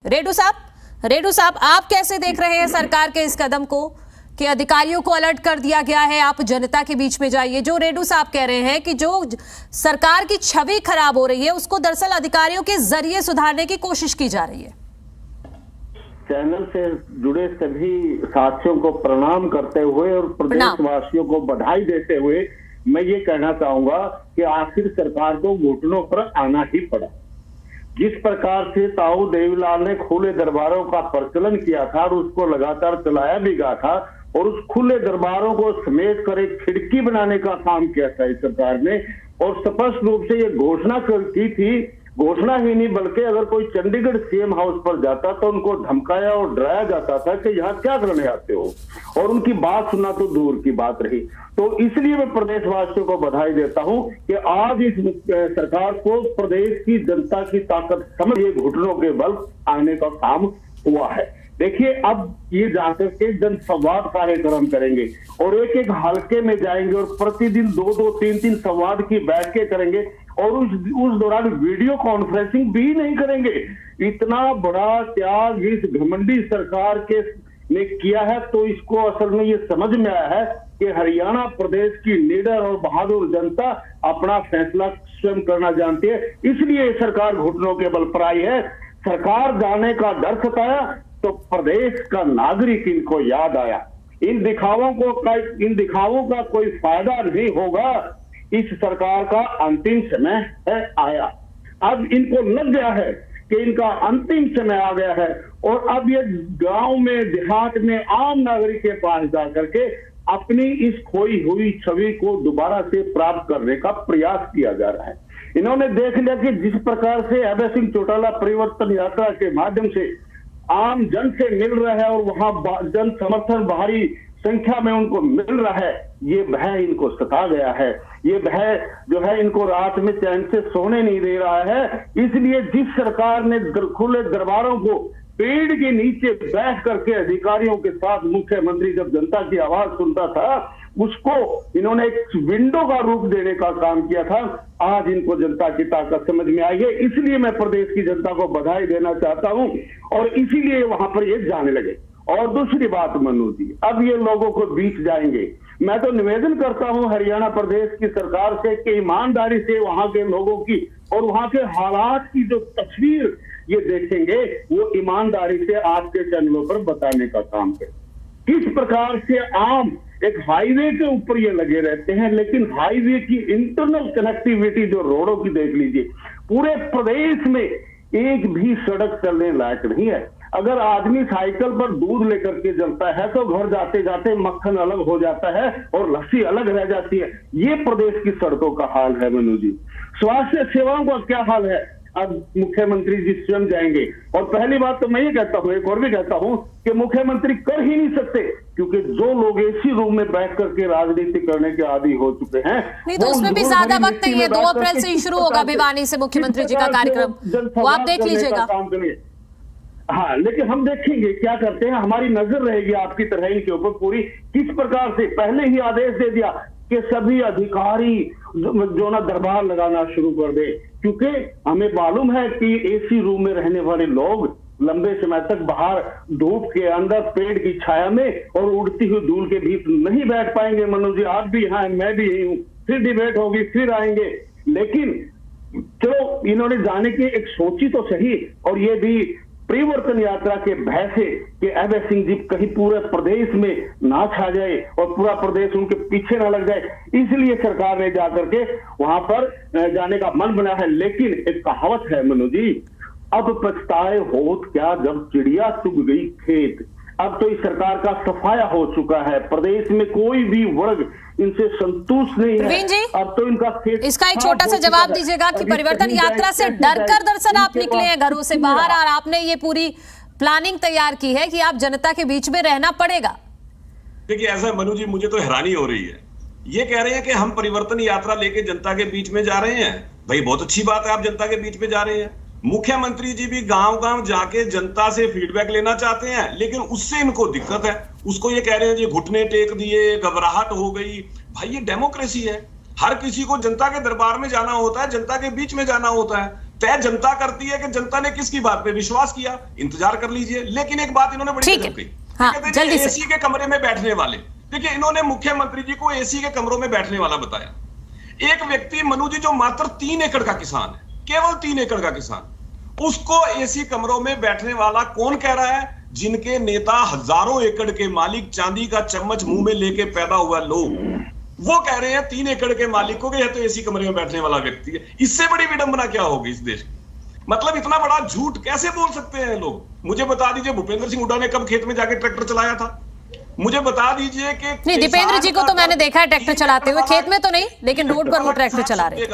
रेडू साहब, आप कैसे देख रहे हैं सरकार के इस कदम को कि अधिकारियों को अलर्ट कर दिया गया है, आप जनता के बीच में जाइए? जो रेडू साहब कह रहे हैं कि जो सरकार की छवि खराब हो रही है उसको दरअसल अधिकारियों के जरिए सुधारने की कोशिश की जा रही है। चैनल से जुड़े सभी साथियों को प्रणाम करते हुए और प्रदेशवासियों को बधाई देते हुए मैं ये कहना चाहूंगा कि आखिर सरकार को घुटनों पर आना ही पड़ा। जिस प्रकार से ताऊ देवीलाल ने खुले दरबारों का प्रचलन किया था और उसको लगातार चलाया भी गया था और उस खुले दरबारों को समेट कर एक खिड़की बनाने का काम किया था इस सरकार ने, और स्पष्ट रूप से ये घोषणा की थी, घोषणा ही नहीं बल्कि अगर कोई चंडीगढ़ सीएम हाउस पर जाता तो उनको धमकाया और डराया जाता था कि यहाँ क्या करने आते हो, और उनकी बात सुनना तो दूर की बात रही। तो इसलिए मैं प्रदेशवासियों को बधाई देता हूं कि आज इस सरकार को प्रदेश की जनता की ताकत समझ ये घुटनों के बल आने का काम हुआ है। देखिए, अब ये जाकर के जनसंवाद कार्यक्रम करेंगे और एक एक हलके में जाएंगे और प्रतिदिन 2-2, 3-3 संवाद की बैठकें करेंगे और उस दौरान वीडियो कॉन्फ्रेंसिंग भी नहीं करेंगे। इतना बड़ा त्याग इस घमंडी सरकार के ने किया है तो इसको असल में ये समझ में आया है कि हरियाणा प्रदेश की निडर और बहादुर जनता अपना फैसला स्वयं करना जानती है, इसलिए सरकार घुटनों के बल पर आई है। सरकार जाने का डर सताया तो प्रदेश का नागरिक इनको याद आया। इन दिखावों का कोई फायदा नहीं होगा। इस सरकार का अंतिम समय है आया। अब इनको लग गया है कि इनका अंतिम समय आ गया है और अब ये गांव में, देहात में, आम नागरिक के पास जाकर के अपनी इस खोई हुई छवि को दोबारा से प्राप्त करने का प्रयास किया जा रहा है। इन्होंने देख लिया कि जिस प्रकार से अभय सिंह चौटाला परिवर्तन यात्रा के माध्यम से आम जन से मिल रहा है और वहां जन समर्थन भारी संख्या में उनको मिल रहा है, ये भय इनको सता गया है। ये भय जो है इनको रात में चैन से सोने नहीं दे रहा है। इसलिए जिस सरकार ने खुले दरबारों को पेड़ के नीचे बैठ करके अधिकारियों के साथ मुख्यमंत्री जब जनता की आवाज सुनता था उसको इन्होंने एक विंडो का रूप देने का काम किया था। आज इनको जनता की ताकत समझ में आई है, इसलिए मैं प्रदेश की जनता को बधाई देना चाहता हूं और इसीलिए वहां पर ये जाने लगे। और दूसरी बात मनु जी, अब ये लोगों को बीच जाएंगे। मैं तो निवेदन करता हूं हरियाणा प्रदेश की सरकार से कि ईमानदारी से वहां के लोगों की और वहां के हालात की जो तस्वीर ये देखेंगे वो ईमानदारी से आपके चैनलों पर बताने का काम करें। किस प्रकार से आम एक हाईवे के ऊपर ये लगे रहते हैं, लेकिन हाईवे की इंटरनल कनेक्टिविटी जो रोडों की देख लीजिए, पूरे प्रदेश में एक भी सड़क चलने लायक नहीं है। अगर आदमी साइकिल पर दूध लेकर के चलता है तो घर जाते जाते मक्खन अलग हो जाता है और लस्सी अलग रह जाती है। ये प्रदेश की सड़कों का हाल है मनु जी। स्वास्थ्य सेवाओं का क्या हाल है? अब मुख्यमंत्री जी स्वयं जाएंगे और पहली बात तो मैं ये कहता हूं, एक और भी कहता हूं कि मुख्यमंत्री कर ही नहीं सकते, क्योंकि जो लोग एसी रूम में बैठ करके राजनीति करने के आदी हो चुके हैं। नहीं तो उसमें भी ज्यादा वक्त नहीं है, 2 अप्रैल से ही शुरू होगा भिवानी से मुख्यमंत्री जी का कार्यक्रम, वो आप देख लीजिएगा। हाँ, लेकिन हम देखेंगे क्या करते हैं, हमारी नजर रहेगी आपकी तरह इनके ऊपर पूरी। किस प्रकार से पहले ही आदेश दे दिया कि सभी अधिकारी जो ना दरबार लगाना शुरू कर दे, क्योंकि हमें मालूम है कि एसी रूम में रहने वाले लोग लंबे समय तक बाहर धूप के अंदर पेड़ की छाया में और उड़ती हुई धूल के बीच नहीं बैठ पाएंगे। मनु जी, आप भी यहाँ, मैं भी यही हूँ, फिर डिबेट होगी, फिर आएंगे। लेकिन चलो, इन्होंने जाने की एक सोची तो सही, और ये भी परिवर्तन यात्रा के भय से कि अभय सिंह जी कहीं पूरे प्रदेश में ना छा जाए और पूरा प्रदेश उनके पीछे ना लग जाए, इसलिए सरकार ने जाकर के वहां पर जाने का मन बना है। लेकिन एक कहावत है मनु जी, अब पछताए होत क्या जब चिड़िया चुग गई खेत। अब तो इस सरकार का सफाया हो चुका है, प्रदेश में कोई भी वर्ग इनसे संतुष्ट नहीं है। अब तो इनका खेत। इसका एक छोटा सा जवाब दीजिएगा कि परिवर्तन यात्रा से डरकर दरअसल आप निकले हैं घरों से बाहर और आपने ये पूरी प्लानिंग तैयार की है कि आप जनता के बीच में रहना पड़ेगा। देखिए ऐसा मनु जी, मुझे तो हैरानी हो रही है। ये कह रहे हैं कि हम परिवर्तन यात्रा लेके जनता के बीच में जा रहे हैं। भाई बहुत अच्छी बात है, आप जनता के बीच में जा रहे हैं। मुख्यमंत्री जी भी गांव गांव जाके जनता से फीडबैक लेना चाहते हैं, लेकिन उससे इनको दिक्कत है। उसको ये कह रहे हैं जी घुटने टेक दिए, घबराहट हो गई। भाई ये डेमोक्रेसी है, हर किसी को जनता के दरबार में जाना होता है, जनता के बीच में जाना होता है। तय जनता करती है कि जनता ने किसकी बात पे विश्वास किया, इंतजार कर लीजिए। लेकिन एक बात इन्होंने बड़ी गजब कही, हाँ, जल्दी से। एसी के कमरे में बैठने वाले, देखिए इन्होंने मुख्यमंत्री जी को एसी के कमरों में बैठने वाला बताया। एक व्यक्ति मनु जी जो मात्र 3 एकड़ का किसान है, केवल 3 एकड़ का किसान, उसको एसी कमरों में बैठने वाला कौन कह रहा है? जिनके नेता हजारों एकड़ के मालिक, चांदी का चम्मच मुंह में लेके पैदा हुआ लोग, वो कह रहे हैं 3 एकड़ के मालिक को कि यह तो एसी कमरे में बैठने वाला व्यक्ति है। इससे बड़ी विडंबना क्या होगी इस देश की? मतलब इतना बड़ा झूठ कैसे बोल सकते हैं लोग? मुझे बता दीजिए भूपेंद्र सिंह हुड्डा ने कब खेत में जाके ट्रैक्टर चलाया था? मुझे बता दीजिए कि नहीं, दीपेंद्र जी को तो मैंने देखा है ट्रैक्टर चलाते हुए, खेत में तो नहीं, लेकिन रोड पर वो ट्रैक्टर चला रहे थे।